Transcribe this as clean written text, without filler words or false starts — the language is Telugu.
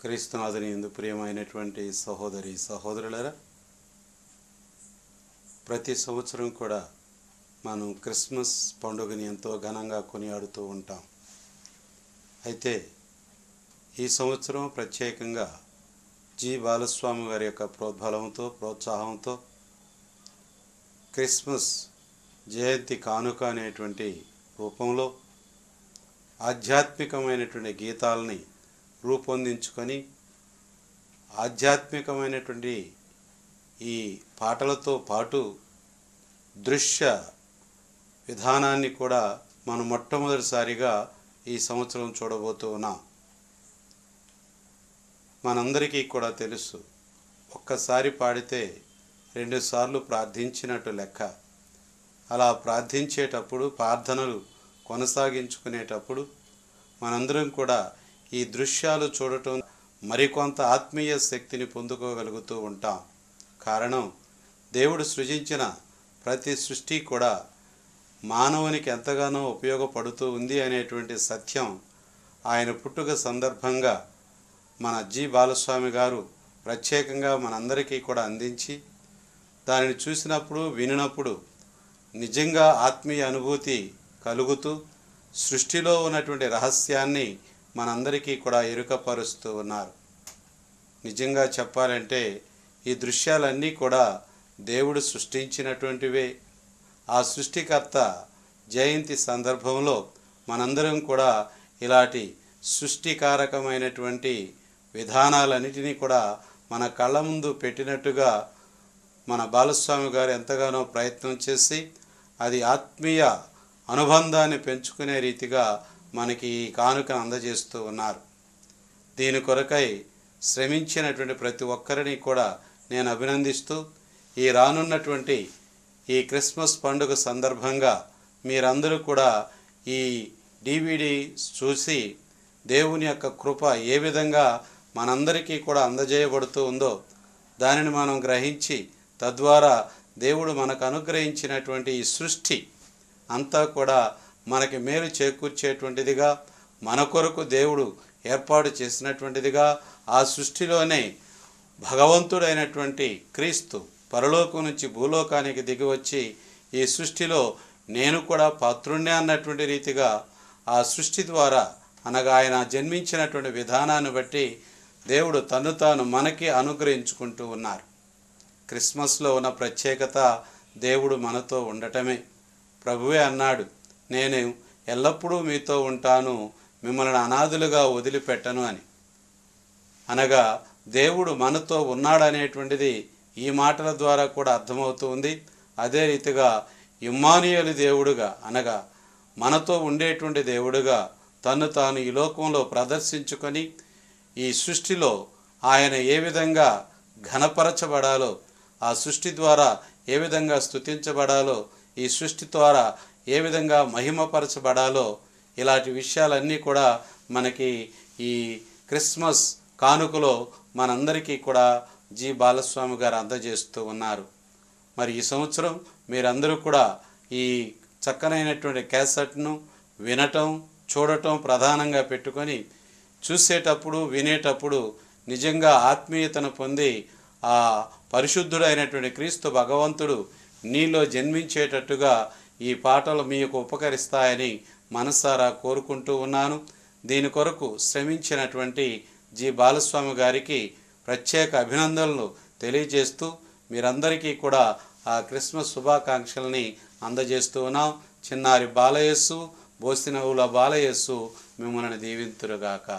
క్రీస్తునాథుని యందు ప్రియమైనటువంటి సహోదరి సహోదరులారా, ప్రతి సంవత్సరం కూడా మనం క్రిస్మస్ పండుగని ఎంతో ఘనంగా కొనియాడుతూ ఉంటాం. అయితే ఈ సంవత్సరం ప్రత్యేకంగా జి బాలస్వామి గారి యొక్క ప్రోద్బలంతో ప్రోత్సాహంతో క్రిస్మస్ జయంతి కానుక అనేటువంటి రూపంలో ఆధ్యాత్మికమైనటువంటి గీతాలని రూపొందించుకొని ఆధ్యాత్మికమైనటువంటి ఈ పాటలతో పాటు దృశ్య విధానాన్ని కూడా మనం మొట్టమొదటిసారిగా ఈ సంవత్సరం చూడబోతూ ఉన్నాం. మనందరికీ కూడా తెలుసు, ఒక్కసారి పాడితే 2 సార్లు ప్రార్థించినట్టు లెక్క. అలా ప్రార్థించేటప్పుడు, ప్రార్థనలు కొనసాగించుకునేటప్పుడు మనందరం కూడా ఈ దృశ్యాలు చూడటం మరికొంత ఆత్మీయ శక్తిని పొందుకోగలుగుతూ ఉంటాం. కారణం, దేవుడు సృజించిన ప్రతి సృష్టి కూడా మానవునికి ఎంతగానో ఉపయోగపడుతూ ఉంది అనేటువంటి సత్యం ఆయన పుట్టుక సందర్భంగా మన జి బాలస్వామి గారు ప్రత్యేకంగా మనందరికీ కూడా అందించి, దానిని చూసినప్పుడు వినినప్పుడు నిజంగా ఆత్మీయ అనుభూతి కలుగుతూ సృష్టిలో ఉన్నటువంటి రహస్యాన్ని మనందరికీ కూడా ఎరుకపరుస్తూ ఉన్నారు. నిజంగా చెప్పాలంటే ఈ దృశ్యాలన్నీ కూడా దేవుడు సృష్టించినటువంటివే. ఆ సృష్టికర్త జయంతి సందర్భంలో మనందరం కూడా ఇలాంటి సృష్టికారకమైనటువంటి విధానాలన్నిటినీ కూడా మన కళ్ళ ముందు పెట్టినట్టుగా మన బాలస్వామి గారు ఎంతగానో ప్రయత్నం చేసి అది ఆత్మీయ అనుబంధాన్ని పెంచుకునే రీతిగా మనకి ఈ కానుకను అందజేస్తూ ఉన్నారు. దీని కొరకై శ్రమించినటువంటి ప్రతి ఒక్కరిని కూడా నేను అభినందిస్తూ, ఈ రానున్నటువంటి ఈ క్రిస్మస్ పండుగ సందర్భంగా మీరందరూ కూడా ఈ DVD చూసి దేవుని యొక్క కృప ఏ విధంగా మనందరికీ కూడా అందజేయబడుతూ ఉందో దానిని మనం గ్రహించి, తద్వారా దేవుడు మనకు అనుగ్రహించినటువంటి ఈ సృష్టి అంతా కూడా మనకి మేలు చేకూర్చేటువంటిదిగా, మన కొరకు దేవుడు ఏర్పాటు చేసినటువంటిదిగా, ఆ సృష్టిలోనే భగవంతుడైనటువంటి క్రీస్తు పరలోకం నుంచి భూలోకానికి దిగివచ్చి ఈ సృష్టిలో నేను కూడా పాత్రుణ్ణే అన్నటువంటి రీతిగా ఆ సృష్టి ద్వారా, అనగా ఆయన జన్మించినటువంటి విధానాన్ని బట్టి దేవుడు తను తాను మనకి అనుగ్రహించుకుంటూ ఉన్నారు. క్రిస్మస్లో ఉన్న ప్రత్యేకత దేవుడు మనతో ఉండటమే. ప్రభువే అన్నాడు, నేను ఎల్లప్పుడూ మీతో ఉంటాను, మిమ్మల్ని అనాథులుగా వదిలిపెట్టను అని. అనగా దేవుడు మనతో ఉన్నాడనేటువంటిది ఈ మాటల ద్వారా కూడా అర్థమవుతుంది. అదే రీతిగా ఇమ్మానుయేలు దేవుడుగా, అనగా మనతో ఉండేటువంటి దేవుడుగా తను తాను ఈ లోకంలో ప్రదర్శించుకొని ఈ సృష్టిలో ఆయన ఏ విధంగా ఘనపరచబడాలో, ఆ సృష్టి ద్వారా ఏ విధంగా స్తుతించబడాలో, ఈ సృష్టి ద్వారా ఏ విధంగా మహిమపరచబడాలో, ఇలాంటి విషయాలన్నీ కూడా మనకి ఈ క్రిస్మస్ కానుకలో మనందరికీ కూడా జి బాలస్వామి గారు అందజేస్తూ ఉన్నారు. మరి ఈ సంవత్సరం మీరందరూ కూడా ఈ చక్కనైనటువంటి క్యాసెట్ను వినటం, చూడటం ప్రధానంగా పెట్టుకొని చూసేటప్పుడు, వినేటప్పుడు నిజంగా ఆత్మీయతను పొంది ఆ పరిశుద్ధుడైనటువంటి క్రీస్తు భగవంతుడు నీలో జన్మించేటట్టుగా ఈ పాటలు మీకు ఉపకరిస్తాయని మనసారా కోరుకుంటూ ఉన్నాను. దీని కొరకు శ్రమించినటువంటి జి బాలస్వామి గారికి ప్రత్యేక అభినందనలు తెలియజేస్తూ మీరందరికీ కూడా ఆ క్రిస్మస్ శుభాకాంక్షల్ని అందజేస్తూ ఉన్నాం. చిన్నారి బాలయేసు, బోసినవుల బాలయేసు మిమ్మల్ని దీవింతురుగాక.